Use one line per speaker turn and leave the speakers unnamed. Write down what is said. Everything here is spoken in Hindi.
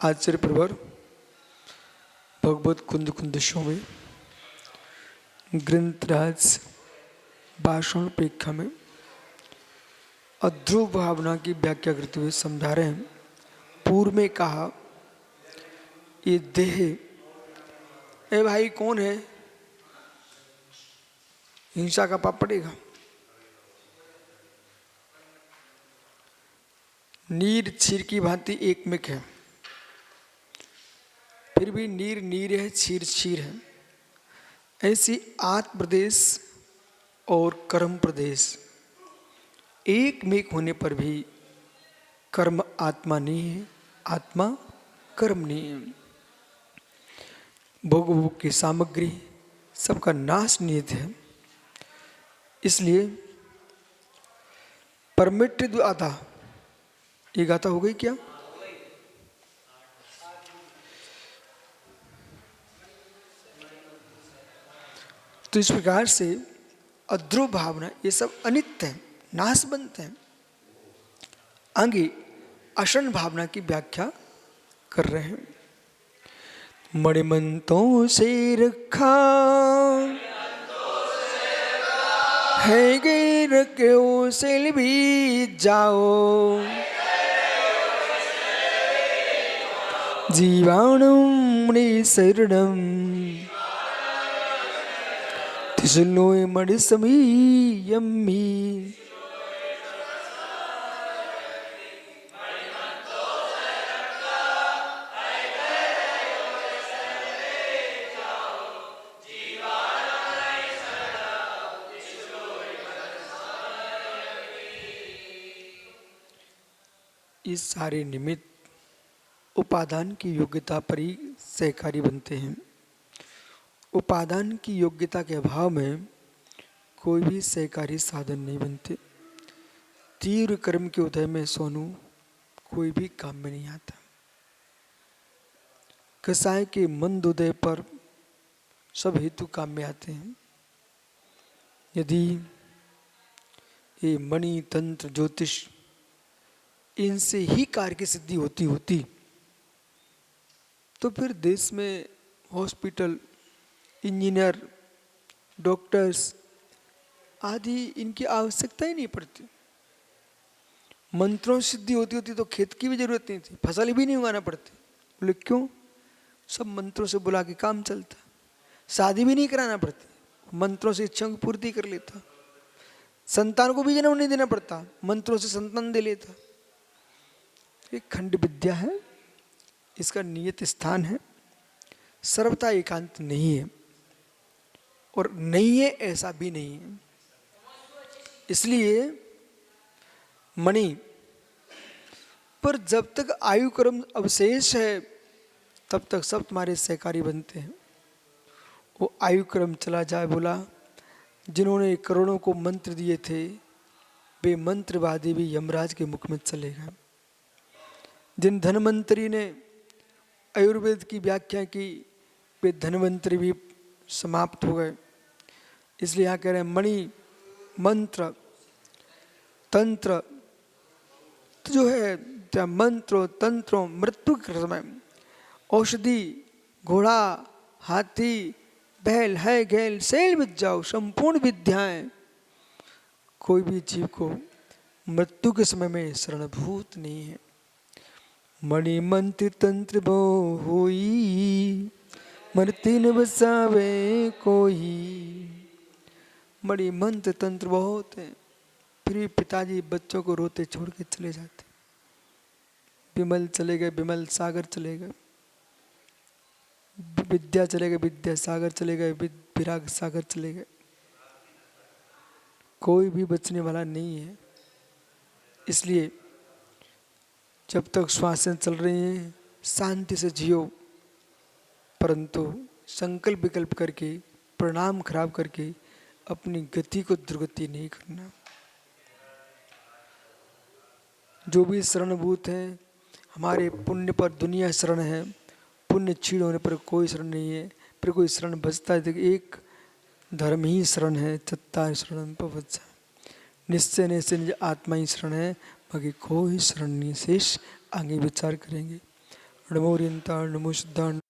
आचार्य प्रवर भगवत कुंद कुंदशों में ग्रंथराज भाषण प्रेक्षा में अध्रुव भावना की व्याख्या करते हुए समझा रहे हैं। पूर्व में कहा ये देह, ए भाई कौन है, हिंसा का पाप पड़ेगा। नीर क्षीर की भांति एकमिक है, फिर भी नीर नीर है, क्षीर क्षीर है। ऐसी आत्म प्रदेश और कर्म प्रदेश एक मेक होने पर भी कर्म आत्मा नहीं है, आत्मा कर्म नहीं है। भोग भोग की सामग्री सबका नाश नियत है। इसलिए परमिटेड आधा, ये गाथा हो गई क्या? तो इस प्रकार से अध्रुव भावना ये सब अनित्य है, नाश बनते हैं। आगे अशन भावना की व्याख्या कर रहे हैं। मणिमंतों से रखा है गिर के उसे भी जाओ, जीवाणुम शरणम तिसलोय मणि समीयम्मी। इस सारे निमित्त उपादान की योग्यता पर ही सहकारी बनते हैं। उपादान की योग्यता के अभाव में कोई भी सहकारी साधन नहीं बनते। तीव्र कर्म के उदय में सोनू कोई भी काम में नहीं आता। कसाय के मंद उदय पर सब हेतु काम में आते हैं। यदि ये मणि तंत्र ज्योतिष इनसे ही कार्य की सिद्धि होती तो फिर देश में हॉस्पिटल, इंजीनियर, डॉक्टर्स आदि इनकी आवश्यकता ही नहीं पड़ती। मंत्रों से सिद्धि होती तो खेत की भी जरूरत नहीं थी, फसल भी नहीं उगाना पड़ती। बोले क्यों? सब मंत्रों से बुला के काम चलता। शादी भी नहीं कराना पड़ती, मंत्रों से इच्छाओं की पूर्ति कर लेता। संतान को भी जन्म नहीं देना पड़ता, मंत्रों से संतान दे लेता। ये खंड विद्या है, इसका नियत स्थान है, सर्वथा एकांत नहीं है और नहीं है ऐसा भी नहीं है। इसलिए मणि पर जब तक आयु कर्म अवशेष है तब तक सब तुम्हारे सहकारी बनते हैं। वो आयु क्रम चला जाए, बोला जिन्होंने करोड़ों को मंत्र दिए थे वे मंत्रवादी भी यमराज के मुख में चले गए। जिन धनवंतरी ने आयुर्वेद की व्याख्या की वे धनवंतरी भी समाप्त हो गए। इसलिए यहाँ कह रहे हैं मणि मंत्र तंत्र तो जो है मंत्रों तंत्रों मृत्यु के समय औषधि घोड़ा हाथी बैल है गैल शैल विद्याओं संपूर्ण विद्याएं कोई भी जीव को मृत्यु के समय में शरणभूत नहीं है। मणि मंत्र तंत्र बो होई मरती न बसावे कोई। मणि मंत्र तंत्र बहुत है, फिर भी पिताजी बच्चों को रोते छोड़ के चले जाते। विमल चले गए, विमल सागर चले गए, विद्या चले गए, विद्या सागर चले गए, विराग सागर चले गए। कोई भी बचने वाला नहीं है। इसलिए जब तक श्वासें चल रही हैं शांति से जियो, परंतु संकल्प विकल्प करके परिणाम खराब करके अपनी गति को दुर्गति नहीं करना। जो भी शरणभूत है हमारे पुण्य पर दुनिया शरण है, पुण्य क्षीण होने पर कोई शरण नहीं है। फिर कोई शरण बचता है, एक धर्म ही शरण है, चत्तार शरण पवच्चा। निश्चय निश्चय निज आत्मा ही शरण है, बाकी कोई शरण नहीं शेष। आगे विचार करेंगे। नमो ओरियंताळ, नमो सिद्धांड,